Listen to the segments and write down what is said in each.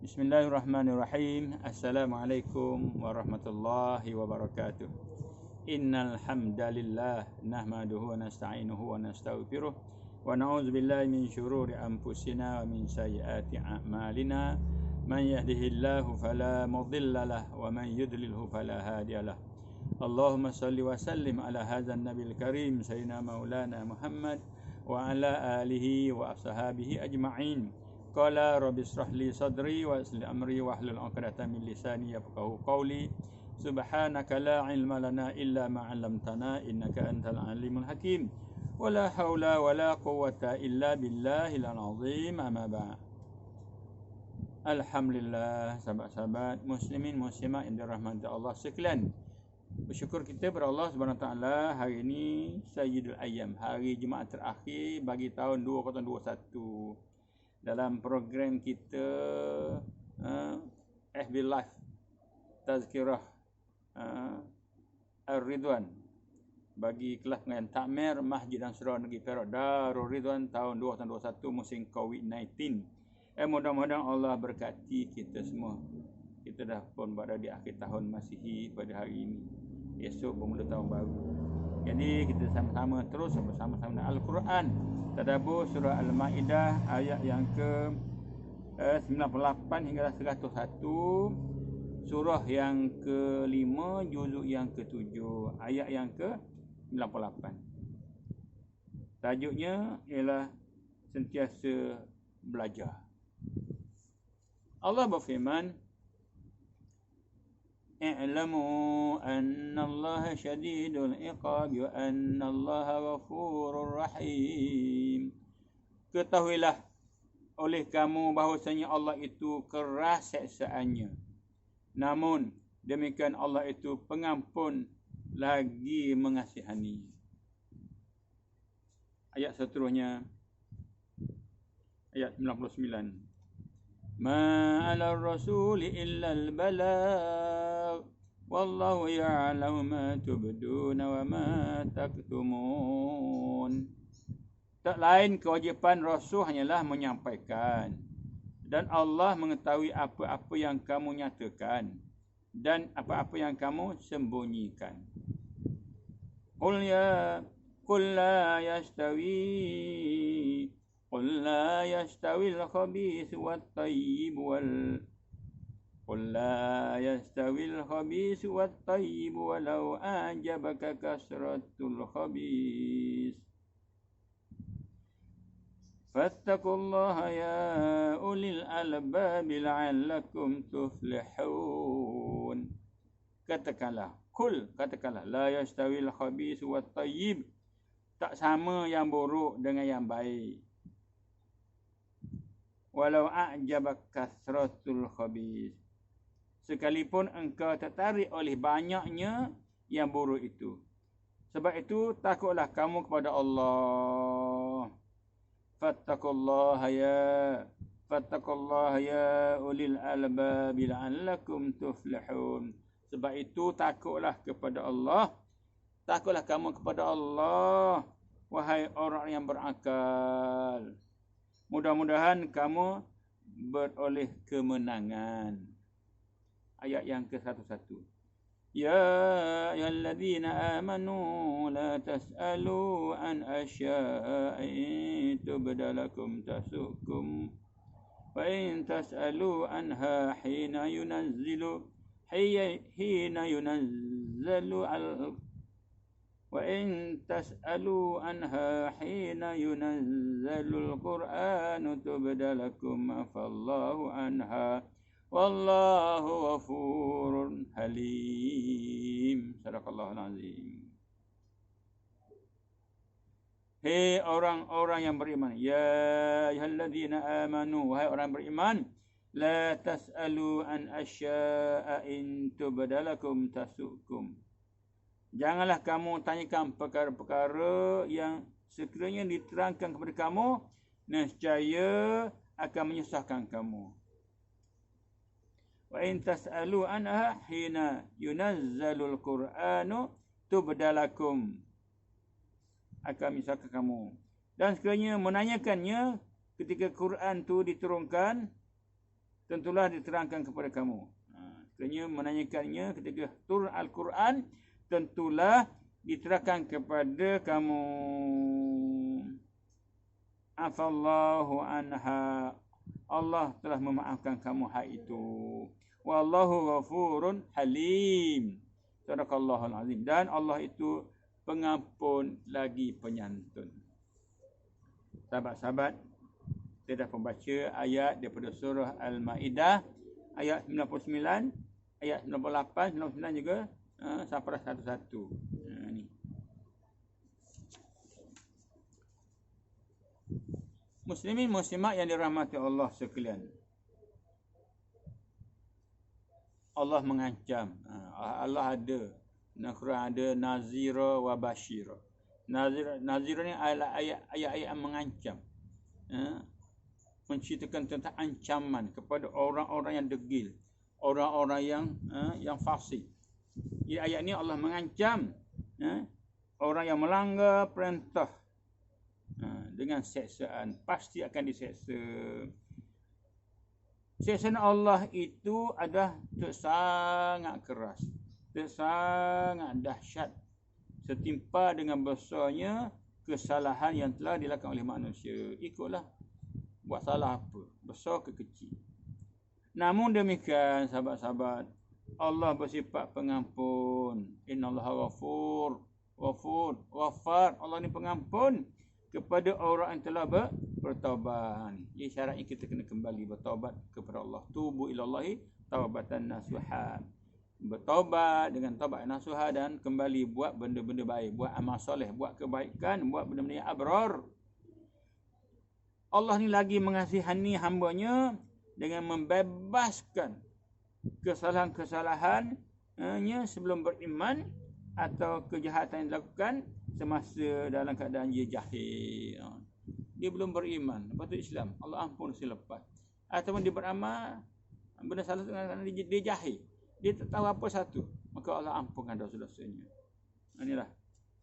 Bismillahirrahmanirrahim. Assalamualaikum warahmatullahi wabarakatuh. Innal hamdalillah nahmaduhu wa nasta'inuhu wa nastaghfiruh wa na'udzubillahi min syururi anfusina wa min sayyiati a'malina. Man yahdihillahu fala mudhillalah wa man yudlilhu fala hadiyalah. Allahumma salli wa sallim ala hadzal nabiyil karim sayyidina maulana Muhammad wa ala alihi wa ashabihi ajma'in. Qala rabbi israh li sadri wa yassir li amri wa hlul 'uqdatam min lisani yafqahu qawli. Subhanaka la ilma lana illa ma 'allamtana innaka antal alimul hakim. Wala haula wala quwwata illa billahil azim. Amma ba'd. Alhamdulillah, sahabat-sahabat muslimin muslimat yang dirahmati Allah sekalian. Bersyukur kita kepada Allah Subhanahu Wa Taala, hari ini Sayyidul Ayyam, hari Jumaat terakhir bagi tahun 2021. Dalam program kita FB Live Tazkirah Ar-Ridwan bagi kelas pengajian takmir Masjid dan Surau Negeri Perak Darul Ridwan tahun 2021 musim COVID-19. Mudah-mudahan Allah berkati kita semua. Kita dah pun berada di akhir tahun Masihi pada hari ini. Esok bermula tahun baru. Jadi kita sama-sama terus bersama-sama dengan Al-Quran. Tadabbur surah Al-Maidah ayat yang ke 98 hingga 101. Surah yang ke-5 juzuk yang ke-7 ayat yang ke-98. Tajuknya ialah sentiasa belajar. Allah berfirman, "I'lamu anna Allah syadidul iqab wa anna Allah ghafurur rahim." Ketahuilah oleh kamu bahawasanya Allah itu keras seksaannya. Namun demikian Allah itu pengampun lagi mengasihani. Ayat seterusnya ayat 99. Ma 'ala ar-rasuli illa al-balagh wallahu ya'lamu ma tubduna wa ma taktumun. Tak lain kewajipan Rasul hanyalah menyampaikan, dan Allah mengetahui apa-apa yang kamu nyatakan dan apa-apa yang kamu sembunyikan. Qul la yastawi قل لا يستوي الخبيث والطيب ولو أعجبك كثرة الخبيث فاتقوا الله يا أولي الألباب لعلكم تفلحون. Katakanlah la yastawil khabith wat tayyib, tak sama yang buruk dengan yang baik. Walau a'jabak kasratul khabith, sekalipun engkau tertarik oleh banyaknya yang buruk itu. Sebab itu takutlah kamu kepada Allah. Fattaqullaha ya ulil albab la'allakum tuflihun. Sebab itu takutlah kepada Allah. Takutlah kamu kepada Allah, wahai orang yang berakal. Mudah-mudahan kamu beroleh kemenangan. Ayat yang ke-101. Ya ayyuhalladzina amanu la tas'alu an asya'in tubdalakum tasukum wa in tas'alu anha hina yunazzilu وإن تسألوا عنها حين ينزل القرآن تبد لكم عفى الله عنها والله غفور حليم. صدق الله العظيم. Hei orang-orang yang beriman, ya ayyuhalladzina amanu, wahai orang beriman, la tas'alu an asya'a in tubdalakum tasukum. Janganlah kamu tanyakan perkara-perkara yang sekiranya diterangkan kepada kamu, nescaya akan menyusahkan kamu. Wa in tas'alu anha hina yunazzalul Qur'anu tubdalakum, akan menyusahkan kamu. Dan sekiranya menanyakannya ketika Quran tu diturunkan, tentulah diterangkan kepada kamu. Kerana menanyakannya ketika turun Al-Quran, tentulah diterangkan kepada kamu. Afallahu anha, Allah telah memaafkan kamu hak itu. Wallahu ghafurun halim. Sadaqallahul azim. Dan Allah itu pengampun lagi penyantun. Sahabat-sahabat, kita dah membaca ayat daripada surah Al-Ma'idah, ayat 99, ayat 98, 99 juga, sampai satu-satu. Ni. Muslimin muslimat yang dirahmati Allah sekalian. Allah mengancam. Allah ada. Al-Quran ada nazira wa bashira. Nazira ni ayat-ayat yang mengancam. Menceritakan tentang ancaman kepada orang-orang yang degil, orang-orang yang fasik. Di ayat ni Allah mengancam orang yang melanggar perintah dengan seksaan, pasti akan diseksa. Seksaan Allah itu adalah sangat keras, sangat dahsyat, setimpa dengan besarnya kesalahan yang telah dilakukan oleh manusia. Ikutlah buat salah apa, besar ke kecil. Namun demikian sahabat-sahabat, Allah bersifat pengampun. Innallaha ghafur, ghafar. Allah ni pengampun kepada orang yang telah bertaubat. Jadi syaratnya kita kena kembali bertaubat kepada Allah. Tubu ilallahi taubatan nasuha. Bertaubat dengan taubat nasuha dan kembali buat benda-benda baik, buat amal soleh, buat kebaikan, buat benda-benda yang abrar. Allah ni lagi mengasihani hamba-Nya dengan membebaskan kesalahan-kesalahannya sebelum beriman atau kejahatan yang dilakukan semasa dalam keadaan dia jahil. Dia belum beriman, lepas tu Islam, Allah ampun selepas. Ataupun dia beramal benda salah kerana dia jahil, dia tak tahu apa satu, maka Allah ampunkan dosa-dosanya. Inilah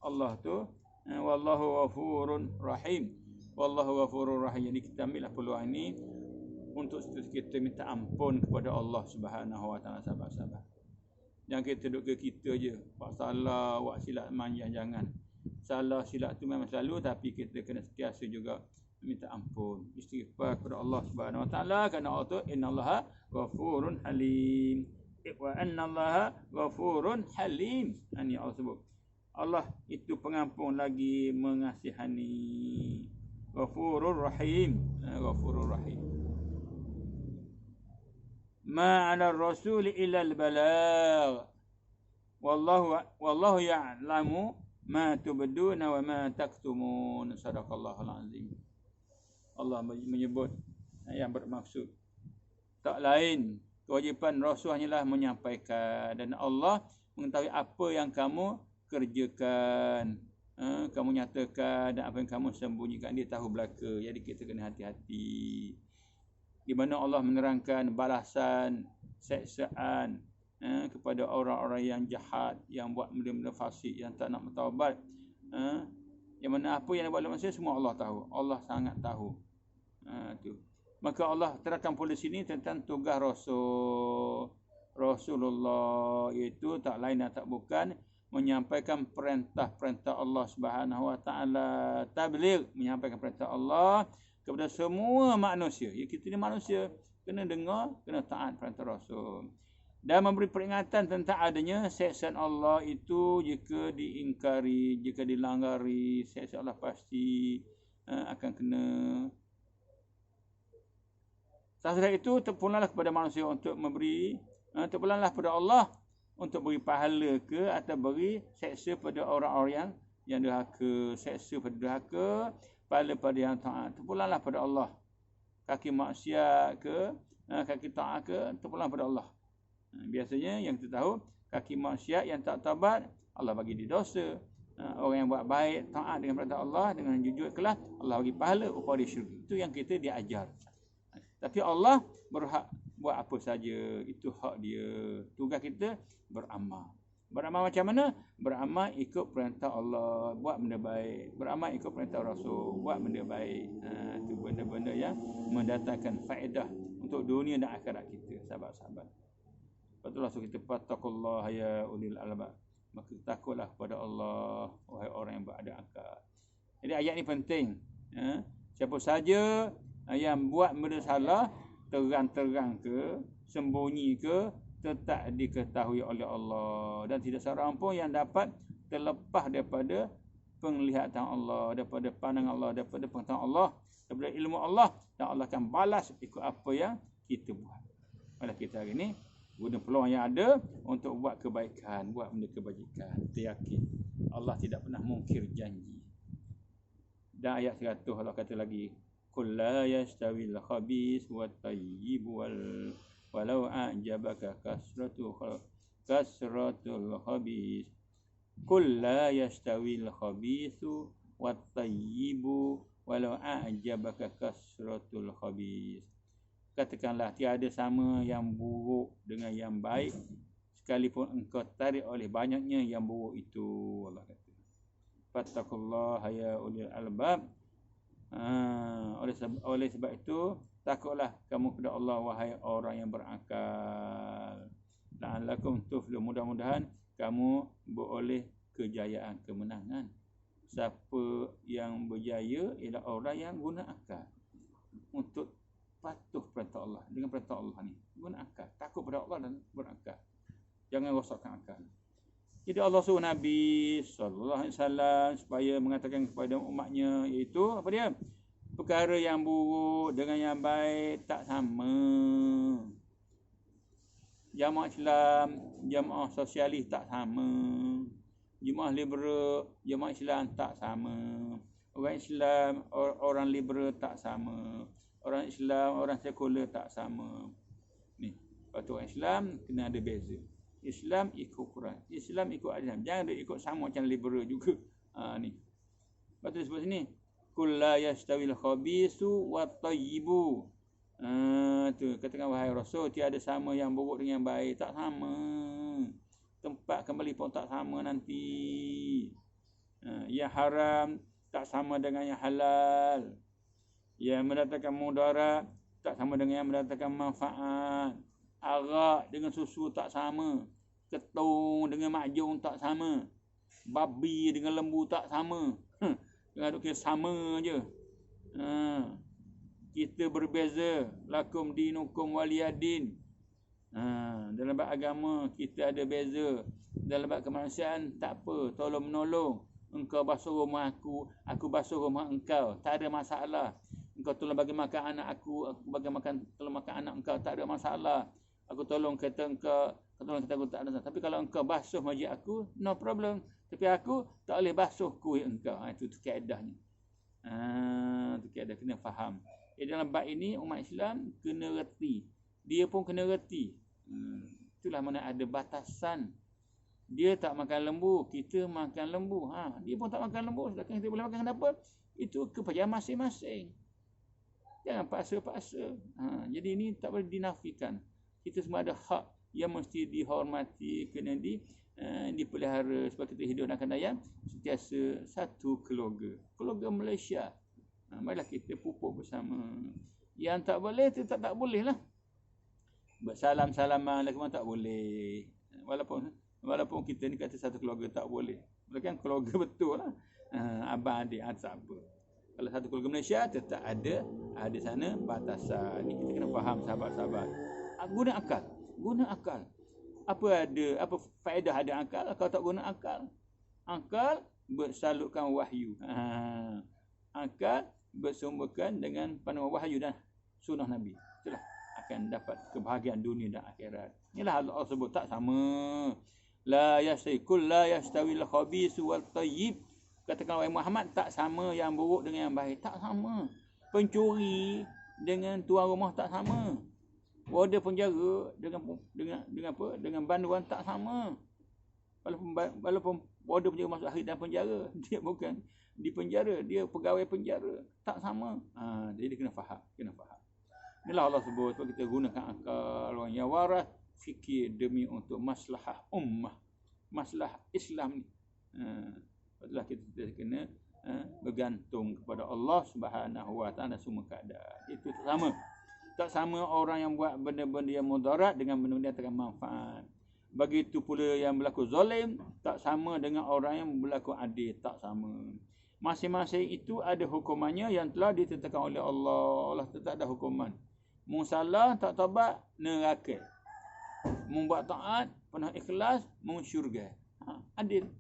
Allah tu, wallahu ghafurun rahim. Wallahu ghafurur rahim. Jadi kita ambillah peluang ini untuk kita minta ampun kepada Allah Subhanahu wa taala, sahabat-sahabat. Jangan kita duduk ke kita je, buat salah, buat silap manjang, jangan. Salah silap tu memang selalu, tapi kita kena sentiasa juga minta ampun, istighfar kepada Allah Subhanahu wa taala, kerana Allah tu innallaha ghafurun halim. Wa annallaha ghafurun halim. Ini Allah sebut. Allah itu pengampun lagi mengasihani. Ghafurur rahim. Ghafurur rahim. Ma 'ala ar-rasul illa al-balagh. Wallahu ya'lamu ma tubduna wa ma taktumun. Sadaqallahul azim. Allah menyebut yang bermaksud tak lain, kewajipan Rasul hanyalah menyampaikan, dan Allah mengetahui apa yang kamu kerjakan, kamu nyatakan, dan apa yang kamu sembunyikan. Dia tahu belaka. Jadi kita kena hati-hati. Di mana Allah menerangkan balasan seksaan kepada orang-orang yang jahat, yang buat benda-benda fasik, yang tak nak bertaubat. Yang mana apa yang dibuat oleh manusia semua Allah tahu. Allah sangat tahu. Tu. Maka Allah terangkan pula sini tentang tugas Rasulullah, iaitu tak lain dan tak bukan menyampaikan perintah-perintah Allah Subhanahu wa taala. Tabligh, menyampaikan perintah Allah kepada semua manusia. Ya, kita ni manusia, kena dengar, kena taat perintah Rasul. Dan memberi peringatan tentang adanya siksaan Allah itu jika diingkari, jika dilanggari, siksaan Allah pasti akan kena. Sesudah itu terpulanglah kepada manusia untuk memberi, terpulanglah kepada Allah untuk beri pahala ke atau beri seksa pada orang-orang yang derhaka, seksa pada derhaka, pahala pada yang taat. Terpulanglah pada Allah. Kaki maksiat ke, kaki taat ke, terpulang pada Allah. Biasanya yang kita tahu, kaki maksiat yang tak taubat, Allah bagi dia dosa. Orang yang buat baik, taat dengan perintah Allah, dengan jujur ikhlas, Allah bagi pahala upah dia syurga. Itu yang kita diajar. Tapi Allah berhak buat apa saja, itu hak dia. Tugas kita beramal. Beramal macam mana? Beramal ikut perintah Allah, buat benda baik. Beramal ikut perintah Rasul, buat benda baik. Itu benda-benda yang mendatangkan faedah untuk dunia dan akhirat kita, sahabat-sahabat. Patutlah kita fattaqullah ya ulil albab. Maka takutlah kepada Allah wahai orang yang berada akal. Jadi ayat ni penting. Siapa saja yang buat benda salah, terang-terang ke, sembunyi ke, tetap diketahui oleh Allah, dan tidak seorang pun yang dapat terlepas daripada penglihatan Allah, daripada pandangan Allah, daripada pengetahuan Allah, daripada ilmu Allah, dan Allah akan balas ikut apa yang kita buat. Pada kita hari ini guna peluang yang ada untuk buat kebaikan, buat benda kebajikan. Kita yakin Allah tidak pernah mungkir janji. Dan ayat 100 Allah kata lagi, qul la yastawil khabith wat tayyib walau a'jabaka kasratul khabith. Qul la yastawil khabith wat tayyib walau a'jabaka kasratul khabith. Katakanlah tiada sama yang buruk dengan yang baik, sekalipun engkau tarik oleh banyaknya yang buruk itu. Allah kata, fattaqullah ya ulil albab. Oleh sebab itu, takutlah kamu kepada Allah wahai orang yang berakal. La'allakum tuflihun. Mudah-mudahan kamu beroleh kejayaan, kemenangan. Siapa yang berjaya ialah orang yang guna akal untuk patuh perintah Allah. Dengan perintah Allah ni, guna akal, takut pada Allah dan berakal. Jangan rosakkan akal. Jadi Allah suruh Nabi SAW supaya mengatakan kepada umatnya, iaitu apa dia? Perkara yang buruk dengan yang baik tak sama. Jamaah Islam, jamaah sosialis tak sama. Jemaah liberal, jemaah Islam tak sama. Orang Islam, orang liberal tak sama. Orang Islam, orang sekular tak sama. Ni, patut orang Islam kena ada beza. Islam ikut Quran, Islam ikut Islam. Jangan dia ikut sama macam liberal juga. Ni. Patut sebut sini, qul la yastawil khabithu wat thayyibu. Tu katakan wahai Rasul, tiada sama yang buruk dengan yang baik, tak sama. Tempat kembali pun tak sama nanti. Yang haram tak sama dengan yang halal. Yang mendatangkan mudarat tak sama dengan yang mendatangkan manfaat. Arak dengan susu tak sama. Ketung dengan makjun tak sama. Babi dengan lembu tak sama. Dengan tu kita sama je. Kita berbeza. Lakum dinukum waliyadin. Dalam bab agama kita ada beza. Dalam bab kemanusiaan tak apa, tolong menolong. Engkau basuh rumah aku basuh rumah engkau, tak ada masalah. Engkau tolong bagi makan anak aku bagi tolong makan anak engkau, tak ada masalah. Aku tolong kereta engkau, tolong kereta aku, tak ada masalah. Tapi kalau engkau basuh masjid aku, no problem. Tapi aku tak boleh basuh kuih engkau. Itu kaedahnya. Itu kaedah, kena faham. Dalam bab ini umat Islam kena reti. Dia pun kena reti. Itulah mana ada batasan. Dia tak makan lembu, kita makan lembu. Dia pun tak makan lembu, sedangkan kita boleh makan, kenapa? Itu kepercayaan masing-masing. Jangan paksa-paksa. Jadi ini tak boleh dinafikan. Kita semua ada hak yang mesti dihormati, kena dipelihara, sebab kita hidup dan akan dayang sentiasa satu keluarga. Keluarga Malaysia. Marilah kita pupuk bersama. Yang tak boleh, tetap tak boleh lah. Bersalam-salaman lagi pun tak boleh. Walaupun kita ni kata satu keluarga tak boleh. Mereka kan keluarga betul lah. Abang adik tak apa. Kalau satu keluarga Malaysia tetap ada sana batasan. Ni kita kena faham, sahabat-sahabat. Guna akal. Guna akal. Apa faedah ada akal kalau tak guna akal? Akal bersalutkan wahyu. Akal bersumberkan dengan pandangan wahyu dan sunnah Nabi. Itulah akan dapat kebahagiaan dunia dan akhirat. Inilah Allah sebut tak sama. La yastawil khabithu wat tayyib. Katakan wahai Muhammad, tak sama yang buruk dengan yang baik, tak sama. Pencuri dengan tuan rumah tak sama. Warden penjara dengan apa? Dengan banduan tak sama. Walaupun warden penjara masuk akhir dalam penjara, dia bukan di penjara, dia pegawai penjara, tak sama. Jadi kena faham. Inilah Allah sebut, sebab kita gunakan akal orang yang waras, fikir demi untuk maslahah ummah, maslahah Islam ni. Itulah kita kena bergantung kepada Allah Subhanahu Wa Taala semua keadaan. Itu sama. Tak sama orang yang buat benda-benda yang mudarat dengan benda-benda yang tak manfaat. Begitu pula yang berlaku zalim tak sama dengan orang yang berlaku adil, tak sama. Masing-masing itu ada hukumannya yang telah ditetapkan oleh Allah. Allah tetap ada hukuman. Musalah tak taubat, neraka. Membuat taat, penuh ikhlas, masuk syurga. Adil.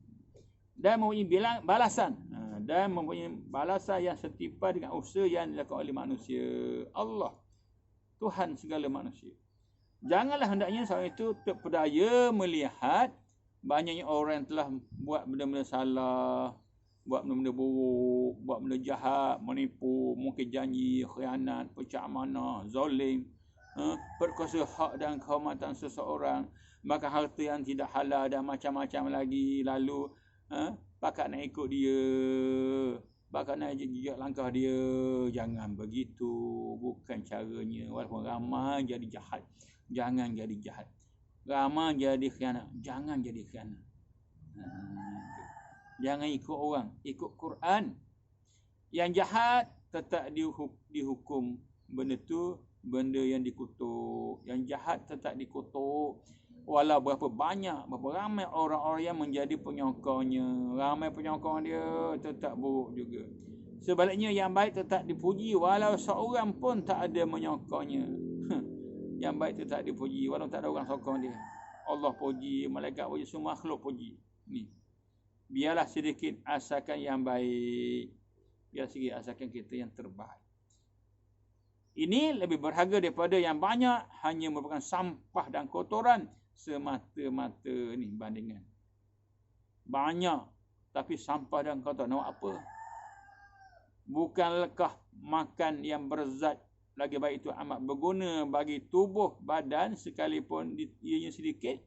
Dan mempunyai balasan. Dan mempunyai balasan yang setimpal dengan usaha yang dilakukan oleh manusia. Allah, Tuhan segala manusia. Janganlah hendaknya seorang itu terpedaya melihat banyaknya orang yang telah buat benda-benda salah, buat benda-benda buruk, buat benda jahat, menipu, mungkin janji, khianat, pecah amanah, zalim, perkosa hak dan kehormatan seseorang, makan harta yang tidak halal dan macam-macam lagi. Lalu pakat nak ikut dia, pakat nak jejak langkah dia. Jangan begitu, bukan caranya. Walaupun ramai jadi jahat, jangan jadi jahat. Ramai jadi khianat, jangan jadi khianat. Jangan ikut orang, ikut Quran. Yang jahat tetap dihukum. Benda tu benda yang dikutuk. Yang jahat tetap dikutuk. Walau berapa banyak, berapa ramai orang-orang yang menjadi penyokongnya. Ramai penyokong dia tetap buruk juga. Sebaliknya yang baik tetap dipuji walau seorang pun tak ada menyokongnya. Yang baik tetap dipuji walau tak ada orang sokong dia. Allah puji, malaikat puji, semua makhluk puji. Ni. Biarlah sedikit asalkan yang baik. Biar sedikit asalkan kita yang terbaik. Ini lebih berharga daripada yang banyak hanya merupakan sampah dan kotoran semata-mata ni bandingan. Banyak tapi sampah dan kotoran. Nak apa? Bukan lekah makan yang berzat lagi baik itu amat berguna bagi tubuh badan sekalipun ianya sedikit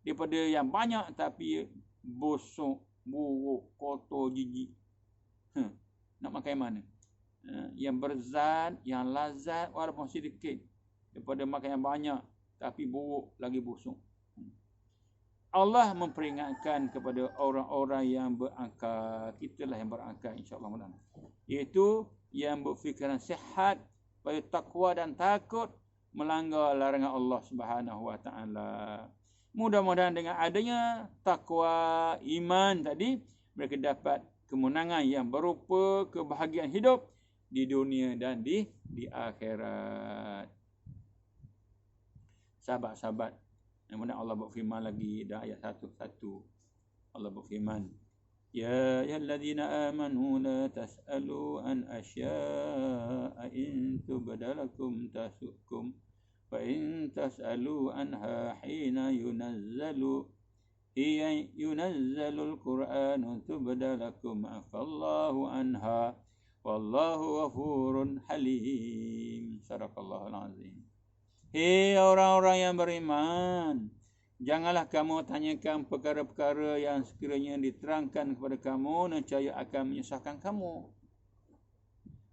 daripada yang banyak tapi busuk, buruk, kotor, jijik. Nak makan yang mana? Yang berzat, yang lazat walaupun sedikit daripada makan yang banyak tapi buruk lagi busuk. Allah memperingatkan kepada orang-orang yang berakal. Kitalah yang berakal, insya-Allah. Iaitu yang berfikiran sihat, supaya takwa dan takut melanggar larangan Allah Subhanahu wa taala. Mudah-mudahan dengan adanya takwa, iman tadi, mereka dapat kemenangan yang berupa kebahagiaan hidup di dunia dan di akhirat. Sahabat-sahabat, kemudian Allah berfirman lagi dalam ayat 1. Allah berfirman, Ya ayyuhallazina amanu la tas'alu an asya'a in tubdalakum tasukum fa in tas'alu anha hina yunazzalul Qur'anu tubdalakum afallahu anha wallahu ghafurun halim. Sadaqallahul azim. Hei orang-orang yang beriman, janganlah kamu tanyakan perkara-perkara yang sekiranya diterangkan kepada kamu, nescaya akan menyusahkan kamu.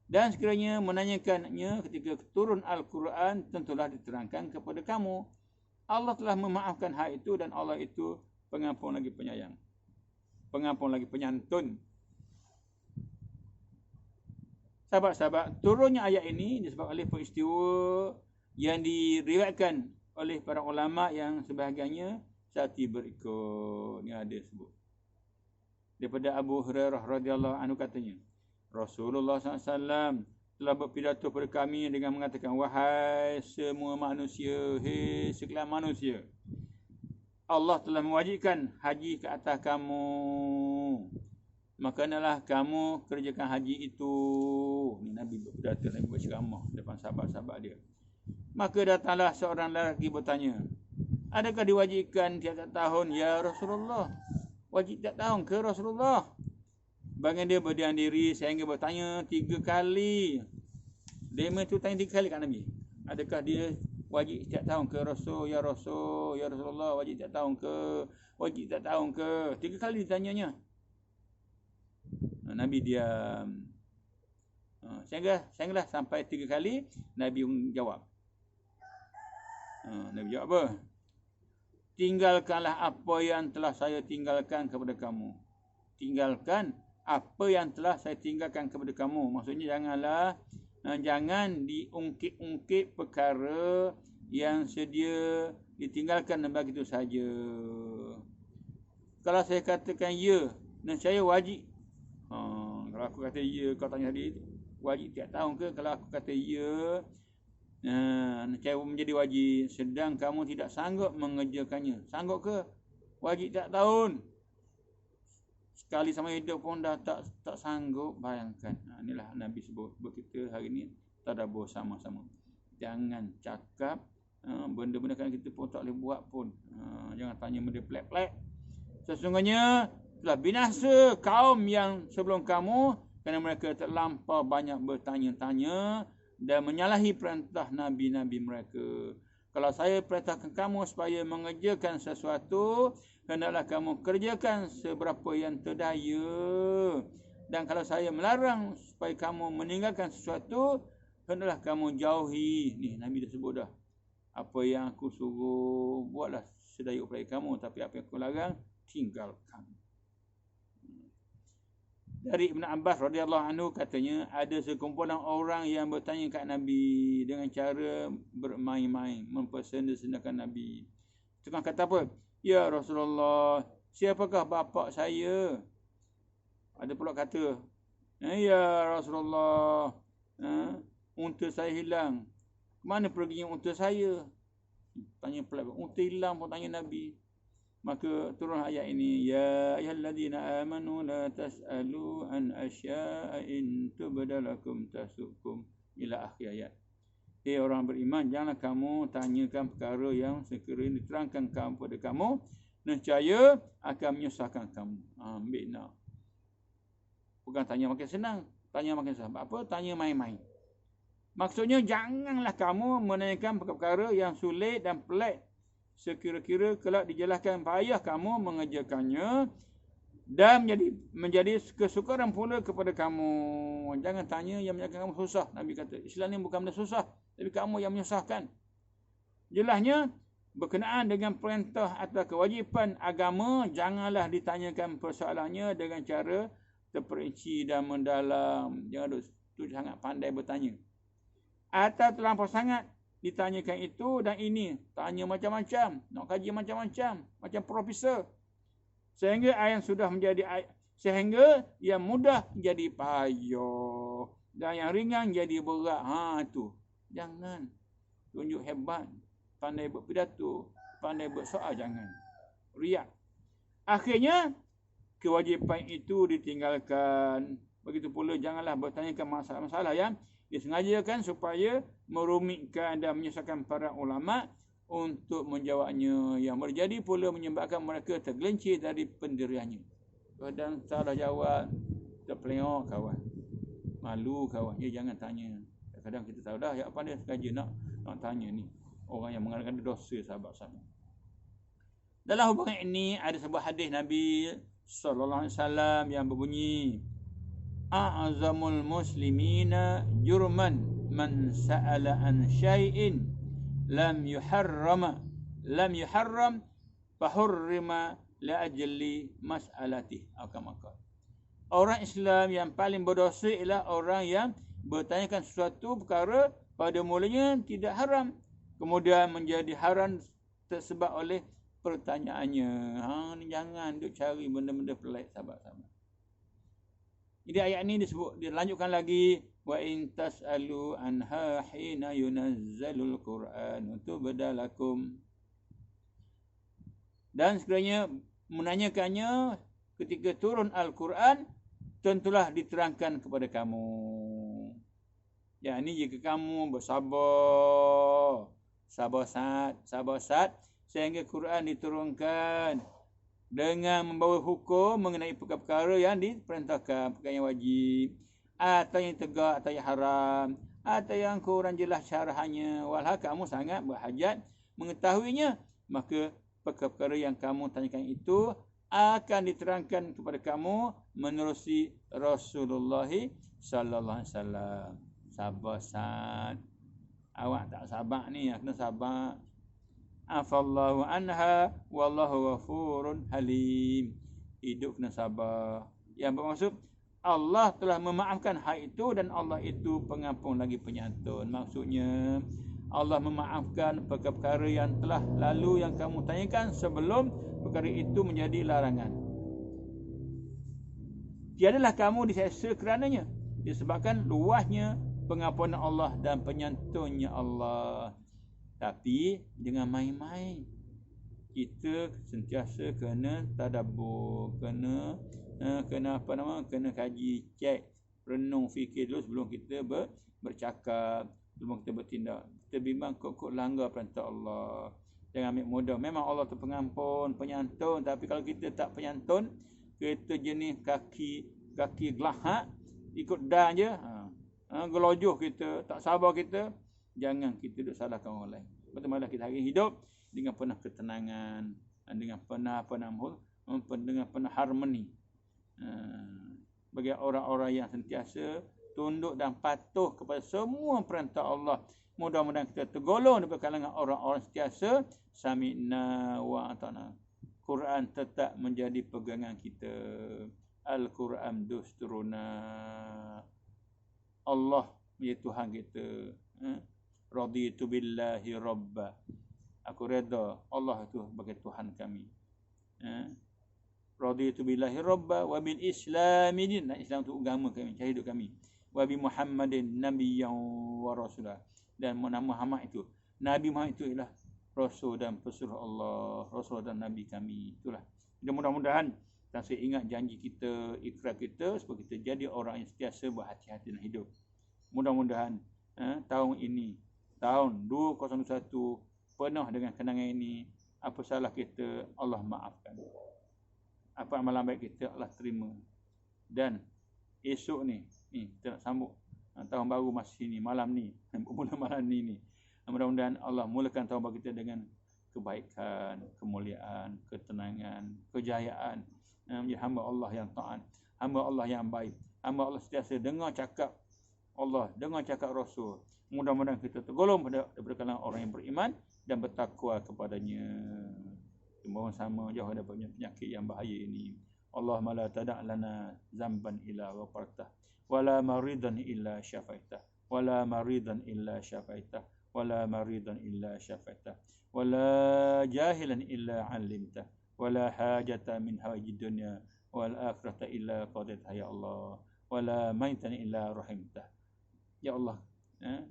Dan sekiranya menanyakannya ketika turun Al-Quran, tentulah diterangkan kepada kamu. Allah telah memaafkan hal itu dan Allah itu pengampun lagi penyayang. Pengampun lagi penyantun. Sahabat-sahabat, turunnya ayat ini disebabkan oleh peristiwa yang diriwayatkan oleh para ulama yang sebahagiannya seperti berikut. Ini ada sebut. Daripada Abu Hurairah radhiyallahu anhu katanya, Rasulullah SAW telah berpidato kepada kami dengan mengatakan, wahai semua manusia, hei sekalian manusia, Allah telah mewajibkan haji ke atas kamu. Maka hendaklah kamu kerjakan haji itu. Ini Nabi berpidato, Nabi berceramah depan sahabat-sahabat dia. Maka datanglah seorang lelaki bertanya, adakah diwajibkan tiap-tiap tahun ya Rasulullah? Wajib tiap tahun ke Rasulullah? Baginda dia berdiam diri sehingga bertanya 3 kali. Dema itu tanya 3 kali kat Nabi. Adakah dia wajib tiap tahun ke Rasul? Ya Rasul, ya Rasulullah, wajib tiap tahun ke? Wajib tiap tahun ke? 3 kali ditanyanya. Nabi diam. Sehinggalah sampai 3 kali Nabi jawab. Nabi jawab apa? Tinggalkanlah apa yang telah saya tinggalkan kepada kamu. Tinggalkan apa yang telah saya tinggalkan kepada kamu. Maksudnya janganlah Jangan diungkit-ungkit perkara yang sedia ditinggalkan dan begitu saja. Kalau saya katakan ya, nescaya wajib. Kalau aku kata ya, kau tanya tadi, wajib tiap tahun ke? Kalau aku kata ya, nescaya menjadi wajib. Sedang kamu tidak sanggup mengerjakannya. Sanggup ke? Wajib tiap tahun. Sekali sama hidup pun dah tak sanggup. Bayangkan. Inilah Nabi sebut kita hari ini tadabbur sama-sama. Jangan cakap benda-benda kan kita pun tak boleh buat pun. Jangan tanya benda pelik-pelik. Sesungguhnya telah binasa kaum yang sebelum kamu kerana mereka terlampau banyak bertanya-tanya dan menyalahi perintah nabi-nabi mereka. Kalau saya perintahkan kamu supaya mengerjakan sesuatu, hendaklah kamu kerjakan seberapa yang terdaya. Dan kalau saya melarang supaya kamu meninggalkan sesuatu, hendaklah kamu jauhi. Ni Nabi dah sebut dah. Apa yang aku suruh buatlah sedaya upaya kamu, tapi apa yang aku larang tinggalkan. Dari Ibn Abbas radhiyallahu anhu katanya, ada sekumpulan orang yang bertanya kat Nabi dengan cara bermain-main, mempersenda-sendakan Nabi. Tukang kata apa? Ya Rasulullah, siapakah bapa saya? Ada pula kata, ya Rasulullah, unta saya hilang. Mana perginya unta saya? Tanya pelik, unta hilang pun tanya Nabi. Maka turun ayat ini, ya ayyuhallazina amanu la tas'alu an asya'a in tubda lakum tasukum, ila akhir ayat. Hei orang beriman, janganlah kamu tanyakan perkara yang sekiranya diterangkan kepada kamu, nescaya akan menyusahkan kamu. Ambil nak. Bukan tanya makin senang, tanya makin susah. Apa? Tanya main-main. Maksudnya janganlah kamu menanyakan perkara yang sulit dan pelik, sekira-kira kelak dijelaskan payah kamu mengerjakannya dan menjadi kesukaran pula kepada kamu. Jangan tanya yang menyebabkan kamu susah. Nabi kata, Islam ni bukan benda susah, tapi kamu yang menyusahkan. Jelasnya, berkenaan dengan perintah atau kewajipan agama, janganlah ditanyakan persoalannya dengan cara terperinci dan mendalam. Jangan tu sangat pandai bertanya. Atau terlampau sangat ditanyakan itu dan ini, tanya macam-macam, nak kaji macam-macam, macam profesor, sehingga yang sudah menjadi sehingga yang mudah jadi payah dan yang ringan jadi berat. Tu jangan tunjuk hebat, pandai berpidato, pandai bersoal, jangan riak. Akhirnya kewajipan itu ditinggalkan. Begitu pula janganlah bertanyakan masalah-masalah yang disengajakan supaya merumitkan dan menyusahkan para ulama untuk menjawabnya, yang terjadi pula menyebabkan mereka tergelincir dari pendiriannya. Kadang salah jawab, terpelengok kawan, malu kawan, jangan tanya. Kadang kita tahu dah apa dia sengaja nak tanya ni. Orang yang mengadakan dosa sahabat-sahabat. Dalam hubungan ini ada sebuah hadis Nabi sallallahu alaihi wasallam yang berbunyi, a'zamul muslimina jurman man sa'ala an syai'in lam yuharram fahurrima la ajli mas'alati. Orang Islam yang paling berdosa ialah orang yang bertanyakan sesuatu perkara pada mulanya tidak haram, kemudian menjadi haram tersebab oleh pertanyaannya. Jangan duk cari benda-benda pelik sahabat-sahabat. Jadi ayat ini dilanjutkan lagi, wa in tas'alu anha hina yunazzalul Qur'an tubda lakum. Dan sekiranya menanyakannya ketika turun Al-Quran, tentulah diterangkan kepada kamu. Ya, ini jika kamu bersabar, sabar sehingga Quran diturunkan dengan membawa hukum mengenai perkara-perkara yang diperintahkan, perkara yang wajib, atau yang tegak, atau yang haram, atau yang kurang jelas syarahannya, walau kamu sangat berhajat mengetahuinya, maka perkara-perkara yang kamu tanyakan itu akan diterangkan kepada kamu menerusi Rasulullah sallallahu alaihi wasallam. Sabar Sa'ad. Awak tak sabar ni, kena sabar. Afallahu anha wallahu ghafurun halim. Hidup kena sabar. Yang bermaksud Allah telah memaafkan hal itu dan Allah itu pengampun lagi penyantun. Maksudnya Allah memaafkan perkara-perkara yang telah lalu yang kamu tanyakan sebelum perkara itu menjadi larangan. Tiadalah kamu diseksa kerananya, disebabkan luasnya pengampunan Allah dan penyantunnya Allah. Tapi jangan main-main. Kita sentiasa kena tadabbur, kena kena kaji, cek, renung, fikir dulu sebelum kita bercakap, sebelum kita bertindak. Kita bimbang kok langgar perintah Allah. Jangan ambil mudah. Memang Allah tu pengampun, penyantun, tapi kalau kita tak penyantun, kita jenis kaki gelahak, ikut dah je, gelojoh kita, tak sabar kita, jangan kita duk salahkan orang lain. Betul-betul kita hari hidup dengan penuh ketenangan, dengan penuh harmoni. Bagi orang-orang yang sentiasa tunduk dan patuh kepada semua perintah Allah. Mudah-mudahan kita tergolong daripada kalangan orang-orang sentiasa sami'na wa ata'na. Quran tetap menjadi pegangan kita. Al-Quran dusturuna. Allah menjadi Tuhan kita. Raditu billahi rabba. Aku redha Allah itu sebagai Tuhan kami. Raditu billahi rabba wa bil islami din. Islam itu agama kami, cara hidup kami. Wa bi Muhammadin nabiyyan wa rasulah. Dan Muhammad itu, Nabi Muhammad itu ialah Rasul dan pesuruh Allah, Rasul dan Nabi kami. Itulah. Dan mudah-mudahan kita ingat janji kita, ikrar kita supaya kita jadi orang yang sentiasa berhati-hati dalam hidup. Mudah-mudahan tahun ini, tahun 2021 penuh dengan kenangan ini. Apa salah kita, Allah maafkan. Apa amalan baik kita, Allah terima. Dan esok ni kita nak sambut tahun baru masih ni, malam ni, mula malam ni. Mudah-mudahan Allah mulakan tahun baru kita dengan kebaikan, kemuliaan, ketenangan, kejayaan. Menjadi hamba Allah yang taat, hamba Allah yang baik, hamba Allah sentiasa dengar cakap Allah, dengar cakap Rasul. Mudah-mudahan kita tergolong daripada kalangan orang yang beriman dan bertakwa kepadanya. Mohon sama jauh daripada penyakit yang bahaya ini. Allahumma la tada' lana zamban illa ghafartah, wala maridan illa syafaitah, wala maridan illa syafaitah, wala maridan illa syafaitah, wala jahilan illa 'allimtah, wala hajata min hawaijid dunya wal akhirata illa qadaitah ya Allah, wala maitan illa rahimtah. Ya Allah,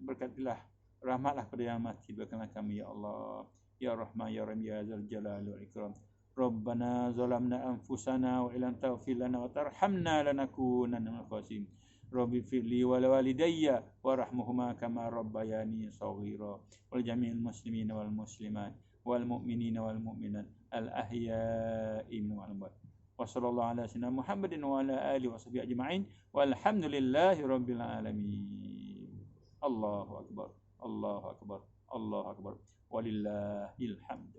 berkatilah, rahmatlah pada yang mati berkenaan kami ya Allah. Ya Rahman ya Rahim ya Dzal Jalali wal Ikram. Rabbana zalamna anfusana wa illam taghfir lana wa tarhamna lanakunanna minal khasirin. Rabbi firli wa walidayya warhamhuma kama rabbayani shaghira. Wal jami'il muslimina wal muslimat wal mu'minina wal mu'minat al ahya'i minhum wal amwat. Wa sallallahu ala sayyidina Muhammadin wa ala alihi wa sahbihi ajma'in walhamdulillahi rabbil alamin. Allahu akbar, Allahu akbar, Allahu akbar. Walillahil hamd.